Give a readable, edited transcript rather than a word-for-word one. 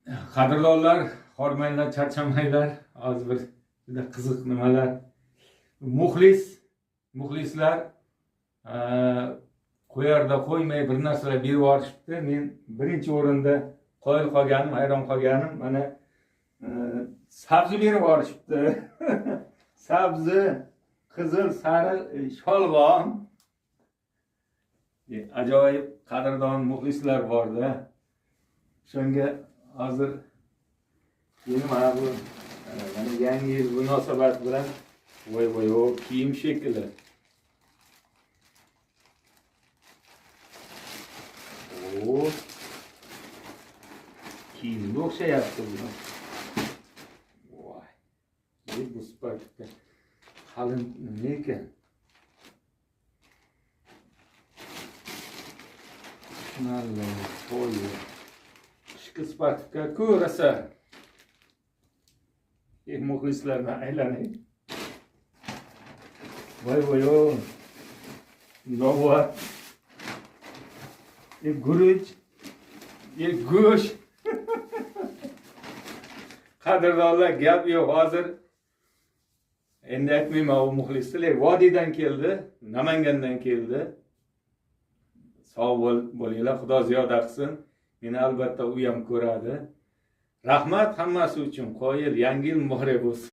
Qadrdonlar, hormanglar, charchamanglar. Hozir bir juda qiziq nimalar. Muxlislar qo'yarda qo'ymay bir narsalar berib yuborishibdi. Men birinchi o'rinda qoyil qolganim, hayron qolganim mana sabzi berib yuborishibdi. Sabzi, qizil, sariq, sholg'om. Ajoyib qadrdon muxlislar borda. Shunga hozir yeni mana bu yangi yil munosabati bilan voy o kiyim shekli. O kiyimga o'xshayapti bu. Voy. Bu sifatga qalin nima ekan? Shunallar, qo'yi. Qishki sifatga ko'rasa. Muxlislardan aylanay. Voy o. Nova. Guruch. Go'sht. Qadrdonlar, gap yo'q hozir. Endi aytmayman, u muxlislar Vodiydan keldi, Namangandan keldi. Sog' bo'linglar, Xudo ziyoda qilsin. Meni albatta u ham ko'radi. Rahmat hammasi uchun. Qoyil, yangi yil muborak bo'lsin.